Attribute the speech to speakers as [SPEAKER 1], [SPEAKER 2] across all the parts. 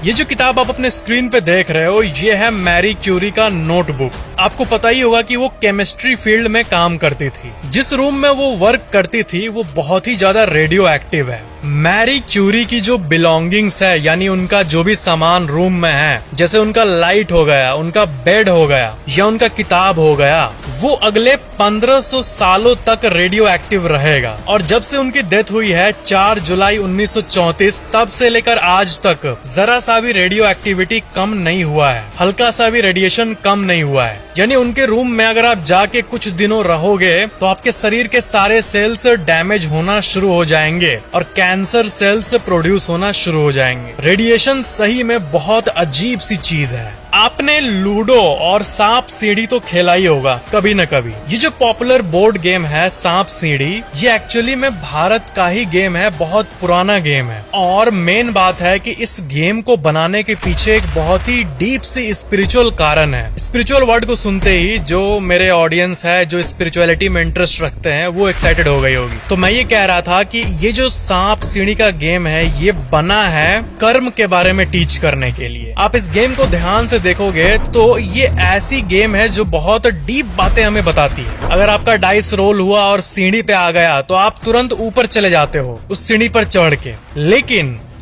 [SPEAKER 1] ये जो किताब आप अपने स्क्रीन पे देख रहे हो ये है मैरी क्यूरी का नोटबुक। आपको पता ही होगा कि वो केमिस्ट्री फील्ड में काम करती थी। जिस रूम में वो वर्क करती थी वो बहुत ही ज्यादा रेडियो एक्टिव है। मैरी क्यूरी की जो बिलोंगिंग्स है यानी उनका जो भी सामान रूम में है, जैसे उनका लाइट हो गया, उनका बेड हो गया या उनका किताब हो गया, वो अगले 1500 सालों तक रेडियो एक्टिव रहेगा। और जब से उनकी डेथ हुई है 4 जुलाई 1934 तब से लेकर आज तक जरा सा भी रेडियो एक्टिविटी कम नहीं हुआ है, हल्का सा भी रेडिएशन कम नहीं हुआ है। यानी उनके रूम में अगर आप जाके कुछ दिनों रहोगे तो आपके शरीर के सारे सेल्स डैमेज होना शुरू हो जाएंगे और कैंसर सेल्स प्रोड्यूस होना शुरू हो जाएंगे। रेडिएशन सही में बहुत अजीब सी चीज है। आपने लूडो और सांप सीढ़ी तो खेला ही होगा कभी न कभी। ये जो पॉपुलर बोर्ड गेम है सांप सीढ़ी, ये एक्चुअली में भारत का ही गेम है, बहुत पुराना गेम है। और मेन बात है कि इस गेम को बनाने के पीछे एक बहुत ही डीप सी स्पिरिचुअल कारण है। स्पिरिचुअल वर्ड को सुनते ही जो मेरे ऑडियंस है, जो स्पिरिचुअलिटी में इंटरेस्ट रखते हैं, वो एक्साइटेड हो गई होगी। तो मैं ये कह रहा था कि ये जो सांप सीढ़ी का गेम है ये बना है कर्म के बारे में टीच करने के लिए। आप इस गेम को ध्यान से देखोगे तो ये ऐसी गेम है जो बहुत डीप बातें हमें बताती है। अगर आपका डाइस रोल हुआ और सीढ़ी पे आ गया तो आप तुरंत ऊपर चले जाते हो उस सीढ़ी पर चढ़ के।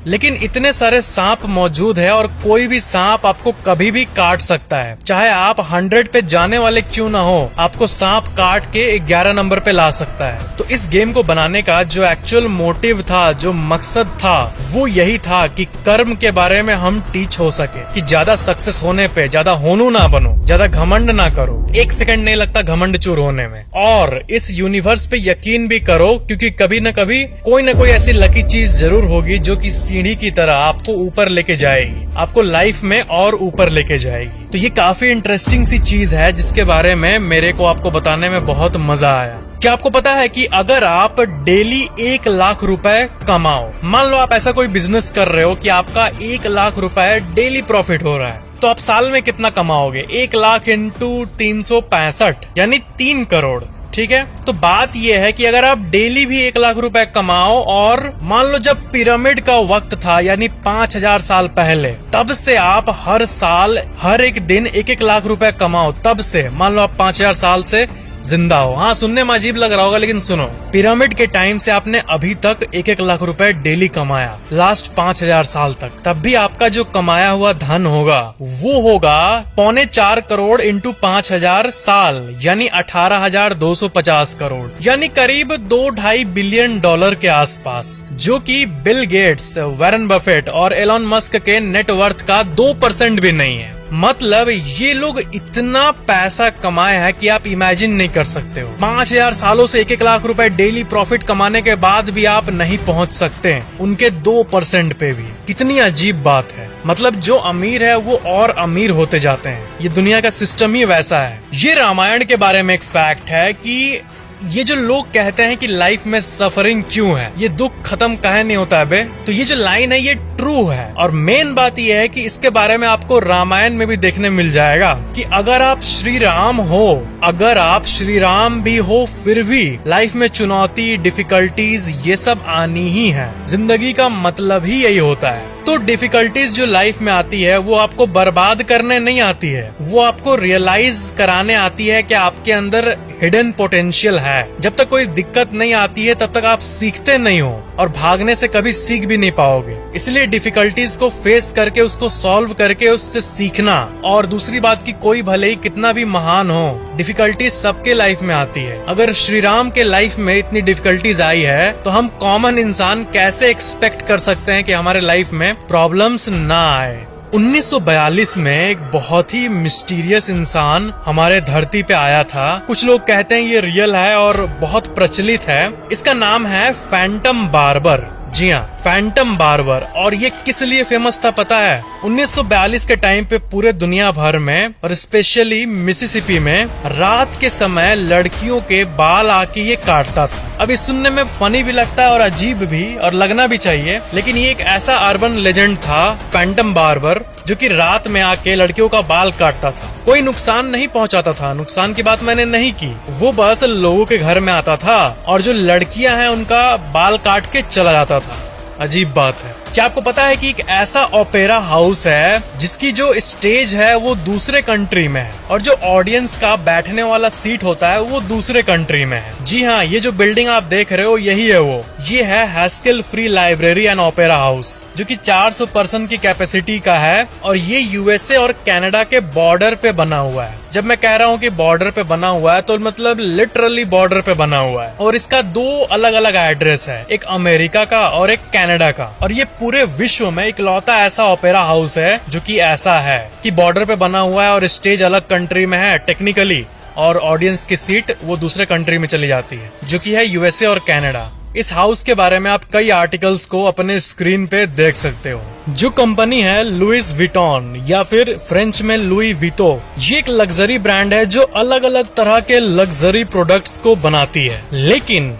[SPEAKER 1] लेकिन इतने सारे सांप मौजूद है और कोई भी सांप आपको कभी भी काट सकता है, चाहे आप 100 पे जाने वाले क्यों ना हो, आपको सांप काट के 11 नंबर पे ला सकता है। तो इस गेम को बनाने का जो एक्चुअल मोटिव था, जो मकसद था, वो यही था कि कर्म के बारे में हम टीच हो सके, कि ज्यादा सक्सेस होने पे ज्यादा होनू ना बनो, ज्यादा घमंड ना करो। 1 सेकंड नहीं लगता घमंड चूर होने में। और इस यूनिवर्स पे यकीन भी करो क्योंकि कभी न कभी कोई न कोई ऐसी लकी चीज जरूर होगी जो कि सीढ़ी की तरह आपको ऊपर लेके जाएगी, आपको लाइफ में और ऊपर लेके जाएगी। तो ये काफी इंटरेस्टिंग सी चीज है जिसके बारे में मेरे को आपको बताने में बहुत मजा आया। क्या आपको पता है कि अगर आप डेली 1 लाख रुपए कमाओ, मान लो आप ऐसा कोई बिजनेस कर रहे हो कि आपका 1 लाख रुपए डेली प्रॉफिट हो रहा है, तो आप साल में कितना कमाओगे? 1 लाख इंटू 365 यानी 3 करोड़। ठीक है, तो बात यह है कि अगर आप डेली भी 1 लाख रुपए कमाओ और मान लो जब पिरामिड का वक्त था यानी 5000 साल पहले, तब से आप हर साल हर एक दिन 1-1 लाख रुपए कमाओ, तब से मान लो आप 5000 साल से जिंदा हो। हाँ, सुनने में अजीब लग रहा होगा लेकिन सुनो, पिरामिड के टाइम से आपने अभी तक 1-1 लाख रुपए डेली कमाया लास्ट 5000 साल तक, तब भी आपका जो कमाया हुआ धन होगा वो होगा 4.25 करोड़ इंटू 5000 साल यानी 18,250 करोड़, यानी करीब $2-2.5 बिलियन के आसपास, जो कि बिल गेट्स, वॉरेन बफेट और एलन मस्क के नेटवर्थ का 2% भी नहीं है। मतलब ये लोग इतना पैसा कमाए हैं कि आप इमेजिन नहीं कर सकते हो। 5000 सालों से 1-1 लाख रुपए डेली प्रॉफिट कमाने के बाद भी आप नहीं पहुंच सकते उनके 2% पे भी। कितनी अजीब बात है। मतलब जो अमीर है वो और अमीर होते जाते हैं। ये दुनिया का सिस्टम ही वैसा है। ये रामायण के बारे में एक फैक्ट है कि ये जो लोग कहते हैं कि लाइफ में सफरिंग क्यों है, ये दुख खत्म काहे नहीं होता है बे, तो ये जो लाइन है ये ट्रू है। और मेन बात ये है कि इसके बारे में आपको रामायण में भी देखने मिल जाएगा कि अगर आप श्री राम हो, अगर आप श्री राम भी हो, फिर भी लाइफ में चुनौती, डिफिकल्टीज ये सब आनी ही है। जिंदगी का मतलब ही यही होता है। तो डिफिकल्टीज जो लाइफ में आती है वो आपको बर्बाद करने नहीं आती है, वो आपको रियलाइज कराने आती है कि आपके अंदर हिडन पोटेंशियल है। जब तक कोई दिक्कत नहीं आती है तब तक आप सीखते नहीं हो और भागने से कभी सीख भी नहीं पाओगे। इसलिए डिफिकल्टीज को फेस करके, उसको सॉल्व करके उससे सीखना। और दूसरी बात कि कोई भले ही कितना भी महान हो, डिफिकल्टीज सबके लाइफ में आती है। अगर श्री राम के लाइफ में इतनी डिफिकल्टीज आई है तो हम कॉमन इंसान कैसे एक्सपेक्ट कर सकते हैं कि हमारे लाइफ में प्रॉब्लम्स ना आए। 1942 में एक बहुत ही मिस्टीरियस इंसान हमारे धरती पे आया था। कुछ लोग कहते हैं ये रियल है और बहुत प्रचलित है। इसका नाम है फैंटम बार्बर। जी हाँ, फैंटम बार्बर। और ये किस लिए फेमस था पता है? 1942 के टाइम पे पूरे दुनिया भर में और स्पेशली मिसिसिपी में रात के समय लड़कियों के बाल आके ये काटता था। अभी सुनने में फनी भी लगता है और अजीब भी, और लगना भी चाहिए, लेकिन ये एक ऐसा अर्बन लेजेंड था फैंटम बार्बर जो कि रात में आके लड़कियों का बाल काटता था। कोई नुकसान नहीं पहुंचाता था, नुकसान की बात मैंने नहीं की, वो बस लोगों के घर में आता था और जो लड़कियां हैं उनका बाल काट के चला जाता था। अजीब बात है। क्या आपको पता है कि एक ऐसा ओपेरा हाउस है जिसकी जो स्टेज है वो दूसरे कंट्री में है और जो ऑडियंस का बैठने वाला सीट होता है वो दूसरे कंट्री में है। जी हाँ, ये जो बिल्डिंग आप देख रहे हो यही है वो। ये है Haskell free library and opera house, जो कि 400 पर्सन की कैपेसिटी का है और ये यूएसए और कनाडा के बॉर्डर पे बना हुआ है। जब मैं कह रहा हूँ कि बॉर्डर पे बना हुआ है तो मतलब लिटरली बॉर्डर पे बना हुआ है। और इसका 2 अलग अलग एड्रेस है, एक अमेरिका का और एक कनाडा का। और ये पूरे विश्व में इकलौता ऐसा ओपेरा हाउस है जो कि ऐसा है कि बॉर्डर पे बना हुआ है और स्टेज अलग कंट्री में है टेक्निकली, और ऑडियंस की सीट वो दूसरे कंट्री में चली जाती है, जो कि है यूएसए और कनाडा। इस हाउस के बारे में आप कई आर्टिकल्स को अपने स्क्रीन पे देख सकते हो। जो कंपनी है लुइस विटॉन या फिर फ्रेंच में लुई वितो, ये एक लग्जरी ब्रांड है जो अलग अलग तरह के लग्जरी प्रोडक्ट्स को बनाती है। लेकिन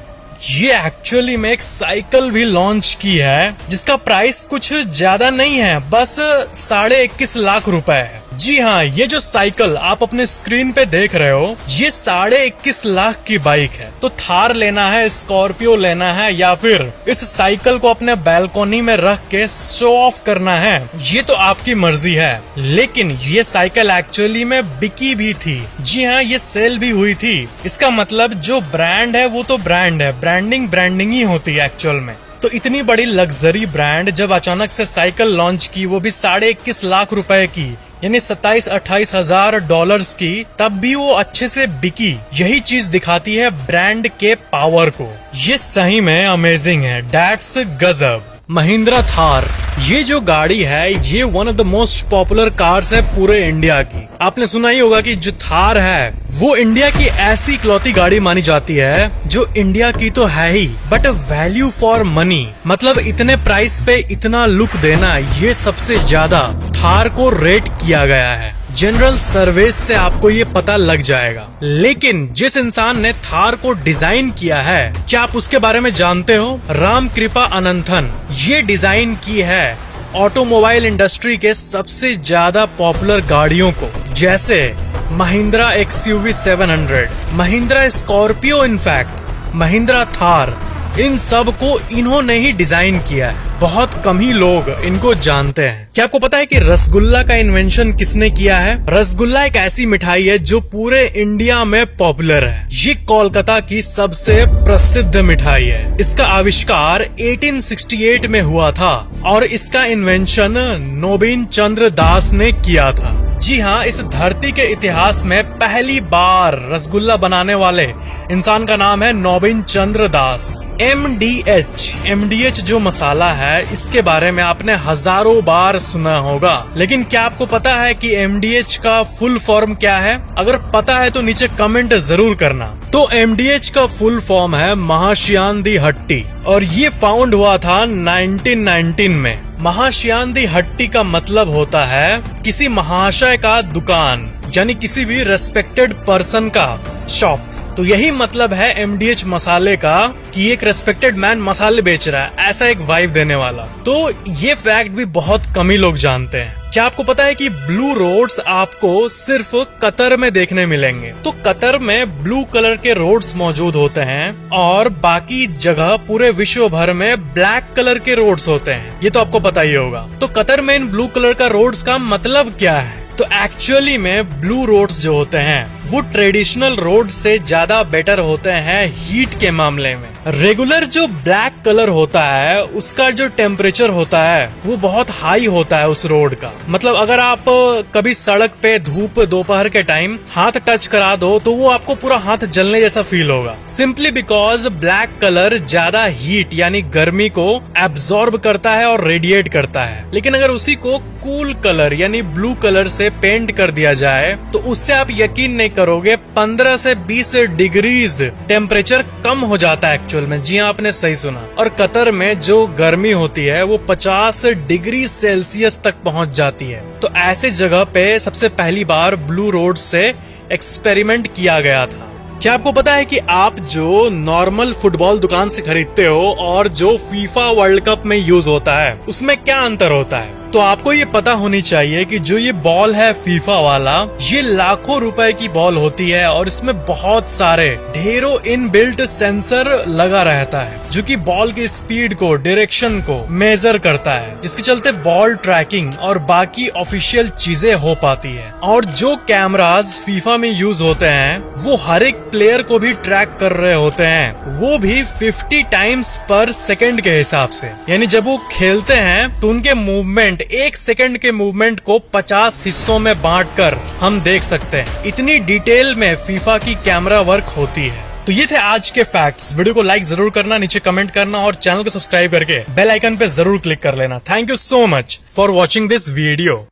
[SPEAKER 1] ये एक्चुअली में एक साइकिल भी लॉन्च की है जिसका प्राइस कुछ ज्यादा नहीं है, बस 21.5 लाख रुपए है। जी हाँ, ये जो साइकिल आप अपने स्क्रीन पे देख रहे हो ये 21.5 लाख की बाइक है। तो थार लेना है, स्कॉर्पियो लेना है या फिर इस साइकिल को अपने बैल्कोनी में रख के शो ऑफ करना है, ये तो आपकी मर्जी है। लेकिन ये साइकिल एक्चुअली में बिकी भी थी। जी हाँ, ये सेल भी हुई थी। इसका मतलब जो ब्रांड है वो तो ब्रांड है, ब्रांडिंग ही होती है एक्चुअल में। तो इतनी बड़ी लग्जरी ब्रांड जब अचानक से साइकिल लॉन्च की, वो भी 21.5 लाख रुपए की, यानी 27-28 हजार डॉलर्स की, तब भी वो अच्छे से बिकी। यही चीज दिखाती है ब्रांड के पावर को। ये सही में अमेजिंग है, दैट्स गजब। महिंद्रा थार, ये जो गाड़ी है ये one of the most popular cars है पूरे इंडिया की। आपने सुना ही होगा कि जो थार है वो इंडिया की ऐसी इकलौती गाड़ी मानी जाती है जो इंडिया की तो है ही, बट वैल्यू फॉर मनी, मतलब इतने प्राइस पे इतना लुक देना, ये सबसे ज्यादा थार को रेट किया गया है। जनरल सर्वेस से आपको ये पता लग जाएगा। लेकिन जिस इंसान ने थार को डिजाइन किया है, क्या आप उसके बारे में जानते हो? राम कृपा अनंथन। ये डिजाइन की है ऑटोमोबाइल इंडस्ट्री के सबसे ज्यादा पॉपुलर गाड़ियों को, जैसे Mahindra XUV 700, Mahindra Scorpio, in fact Mahindra Thar, इन सब को इन्होंने ही डिजाइन किया है। बहुत कम ही लोग इनको जानते हैं। क्या आपको पता है कि रसगुल्ला का इन्वेंशन किसने किया है? रसगुल्ला एक ऐसी मिठाई है जो पूरे इंडिया में पॉपुलर है। ये कोलकाता की सबसे प्रसिद्ध मिठाई है। इसका आविष्कार 1868 में हुआ था और इसका इन्वेंशन नोबिन चंद्र दास ने किया था। जी हाँ, इस धरती के इतिहास में पहली बार रसगुल्ला बनाने वाले इंसान का नाम है नोबिन चंद्र दास। MDH जो मसाला है इसके बारे में आपने हजारों बार सुना होगा, लेकिन क्या आपको पता है कि MDH का फुल फॉर्म क्या है? अगर पता है तो नीचे कमेंट जरूर करना। तो MDH का फुल फॉर्म है महाश्यान दी हट्टी और ये फाउंड हुआ था 1919 में। महाश्यान दी हट्टी का मतलब होता है किसी महाशय का दुकान, यानी किसी भी रेस्पेक्टेड पर्सन का शॉप। तो यही मतलब है MDH मसाले का कि एक रेस्पेक्टेड मैन मसाले बेच रहा है, ऐसा एक वाइब देने वाला। तो ये फैक्ट भी बहुत कम ही लोग जानते हैं। क्या आपको पता है कि ब्लू रोड्स आपको सिर्फ कतर में देखने मिलेंगे? तो कतर में ब्लू कलर के रोड्स मौजूद होते हैं और बाकी जगह पूरे विश्व भर में ब्लैक कलर के रोड्स होते हैं। ये तो आपको पता ही होगा। तो कतर में इन ब्लू कलर का रोड्स का मतलब क्या है? तो एक्चुअली में ब्लू रोड्स जो होते हैं वो ट्रेडिशनल रोड से ज्यादा बेटर होते हैं हीट के मामले में। रेगुलर जो ब्लैक कलर होता है उसका जो टेम्परेचर होता है वो बहुत हाई होता है उस रोड का। मतलब अगर आप कभी सड़क पे धूप दोपहर के टाइम हाथ टच करा दो तो वो आपको पूरा हाथ जलने जैसा फील होगा, सिंपली बिकॉज ब्लैक कलर ज्यादा हीट यानी गर्मी को एब्जॉर्ब करता है और रेडिएट करता है। लेकिन अगर उसी को कूल कलर यानी ब्लू कलर से पेंट कर दिया जाए तो उससे आप यकीन नहीं करोगे 15 से 20 डिग्रीज टेम्परेचर कम हो जाता है एक्चुअल में। जी हाँ, आपने सही सुना। और कतर में जो गर्मी होती है वो 50 डिग्री सेल्सियस तक पहुंच जाती है। तो ऐसे जगह पे सबसे पहली बार ब्लू रोड से एक्सपेरिमेंट किया गया था। क्या आपको पता है कि आप जो नॉर्मल फुटबॉल दुकान से खरीदते हो और जो फीफा वर्ल्ड कप में यूज होता है उसमें क्या अंतर होता है? तो आपको ये पता होनी चाहिए कि जो ये बॉल है फीफा वाला, ये लाखों रुपए की बॉल होती है और इसमें बहुत सारे ढेरों इनबिल्ट सेंसर लगा रहता है जो कि बॉल की स्पीड को, डायरेक्शन को मेजर करता है, जिसके चलते बॉल ट्रैकिंग और बाकी ऑफिशियल चीजें हो पाती है। और जो कैमराज फीफा में यूज होते हैं वो हर एक प्लेयर को भी ट्रैक कर रहे होते हैं, वो भी 50 टाइम्स पर सेकंड के हिसाब से। यानी जब वो खेलते हैं तो उनके मूवमेंट, एक सेकंड के मूवमेंट को 50 हिस्सों में बांटकर हम देख सकते हैं। इतनी डिटेल में फीफा की कैमरा वर्क होती है। तो ये थे आज के फैक्ट्स। वीडियो को लाइक जरूर करना, नीचे कमेंट करना और चैनल को सब्सक्राइब करके बेल आइकन पे जरूर क्लिक कर लेना। Thank you so much for watching this video.